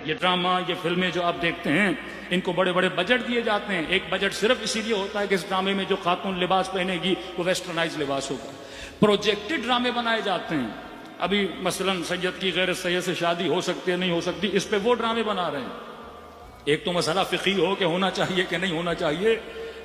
یہ ڈرامہ، یہ فلمیں جو آپ دیکھتے ہیں، ان کو بڑے بڑے بجٹ دیے جاتے ہیں. ایک بجٹ صرف اسی لیے ہوتا ہے کہ اس ڈرامے میں جو خاتون لباس پہنے گی وہ ویسٹرنائز لباس ہوگا. پروجیکٹڈ ڈرامے بنائے جاتے ہیں. ابھی مثلا سید کی غیر سید سے شادی ہو سکتی ہے نہیں ہو سکتی، اس پہ وہ ڈرامے بنا رہے ہیں. ایک تو مسئلہ فقہی ہو کہ ہونا چاہیے کہ نہیں ہونا چاہیے.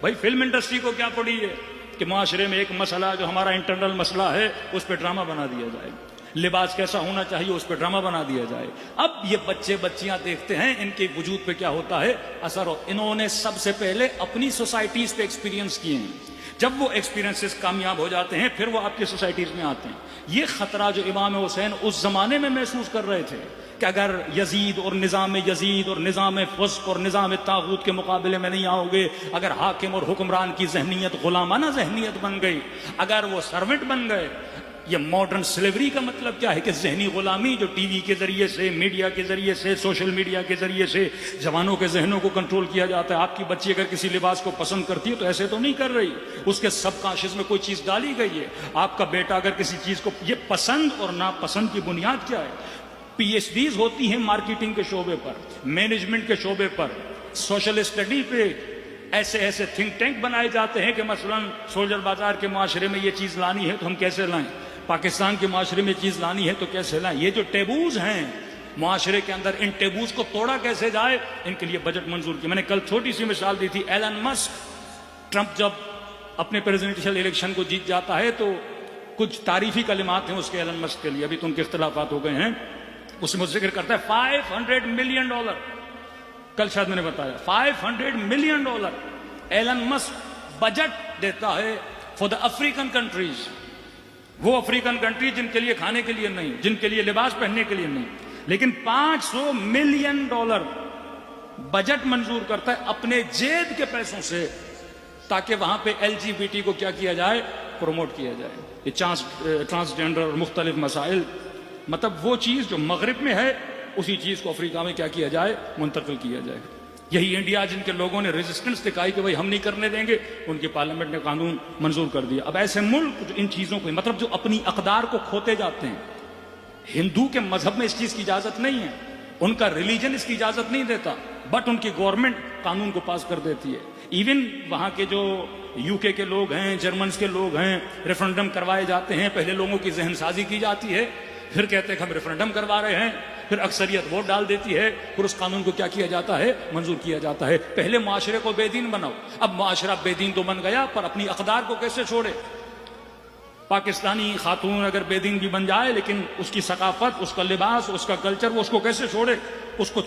بھائی فلم انڈسٹری کو کیا پڑی ہے کہ معاشرے میں ایک مسئلہ جو ہمارا انٹرنل مسئلہ ہے اس پہ ڈرامہ بنا دیا جائے. لباس کیسا ہونا چاہیے اس پہ ڈرامہ بنا دیا جائے. اب یہ بچے بچیاں دیکھتے ہیں، ان کے وجود پہ کیا ہوتا ہے اثر. انہوں نے سب سے پہلے اپنی سوسائٹیز پہ ایکسپیرینس کیے ہیں. جب وہ ایکسپیرینسز کامیاب ہو جاتے ہیں پھر وہ آپ کی سوسائٹیز میں آتے ہیں. یہ خطرہ جو امام حسین اس زمانے میں محسوس کر رہے تھے کہ اگر یزید اور نظام فسق اور نظام طاغوت کے مقابلے میں نہیں آؤ گے، اگر حاکم اور حکمران کی ذہنیت غلامانہ ذہنیت بن گئی، اگر وہ سرونٹ بن گئے. یہ ماڈرن سلیوری کا مطلب کیا ہے کہ ذہنی غلامی جو ٹی وی کے ذریعے سے، میڈیا کے ذریعے سے، سوشل میڈیا کے ذریعے سے جوانوں کے ذہنوں کو کنٹرول کیا جاتا ہے. آپ کی بچی اگر کسی لباس کو پسند کرتی ہے تو ایسے تو نہیں کر رہی، اس کے سب کانشیس میں کوئی چیز ڈالی گئی ہے. آپ کا بیٹا اگر کسی چیز کو، یہ پسند اور ناپسند کی بنیاد کیا ہے؟ پی ایچ ڈیز ہوتی ہیں مارکیٹنگ کے شعبے پر، مینجمنٹ کے شعبے پر، سوشل اسٹڈی پہ. ایسے تھنک ٹینک بنائے جاتے ہیں کہ مثلا سولجر بازار کے معاشرے میں یہ چیز لانی ہے تو ہم کیسے لائیں، پاکستان کے معاشرے میں چیز لانی ہے تو کیسے لائیں. یہ جو ٹیبوز ہیں معاشرے کے اندر، ان ٹیبوز کو توڑا کیسے جائے، ان کے لیے بجٹ منظور کیا. میں نے کل چھوٹی سی مثال دی تھی. ایلن مسک، ٹرمپ جب اپنے پریزیڈنشل الیکشن کو جیت جاتا ہے تو کچھ تعریفی کلمات ہیں اس کے ایلن مسک کے لیے، ابھی تو ان کے اختلافات ہو گئے ہیں. اس میں ذکر کرتا ہے $500 ملین. کل شاید میں نے بتایا $500 ملین ایلن مسک بجٹ دیتا ہے فار دا افریقن کنٹریز. وہ افریقن کنٹری جن کے لیے کھانے کے لیے نہیں، جن کے لیے لباس پہننے کے لیے نہیں، لیکن $500 ملین بجٹ منظور کرتا ہے اپنے جیب کے پیسوں سے تاکہ وہاں پہ LGBT کو کیا جائے، پروموٹ کیا جائے. یہ ٹرانسجینڈر اور مختلف مسائل، مطلب وہ چیز جو مغرب میں ہے اسی چیز کو افریقہ میں کیا جائے، منتقل کیا جائے. یہی انڈیا جن کے لوگوں نے ریزسٹنس دکھائی کہ بھائی ہم نہیں کرنے دیں گے، ان کی پارلیمنٹ نے قانون منظور کر دیا. اب ایسے ملک جو ان چیزوں کو، مطلب جو اپنی اقدار کو کھوتے جاتے ہیں. ہندو کے مذہب میں اس چیز کی اجازت نہیں ہے، ان کا ریلیجن اس کی اجازت نہیں دیتا، بٹ ان کی گورنمنٹ قانون کو پاس کر دیتی ہے. ایون وہاں کے جو UK کے لوگ ہیں، جرمنز کے لوگ ہیں، ریفرنڈم کروائے جاتے ہیں. پہلے لوگوں کی ذہن سازی کی جاتی ہے، پھر کہتے ہیں کہ ہم ریفرنڈم کروا رہے ہیں، پھر اکثریت ووٹ ڈال دیتی ہے، پھر اس قانون کو کیا جاتا ہے، منظور کیا جاتا ہے. پہلے معاشرے کو بے دین بناؤ. اب معاشرہ بے دین تو بن گیا، پر اپنی اقدار کو کیسے چھوڑے؟ پاکستانی خاتون اگر بے دین بھی بن جائے لیکن اس کی ثقافت، اس کا لباس، اس کا کلچر، وہ اس کو کیسے چھوڑے؟ اس کو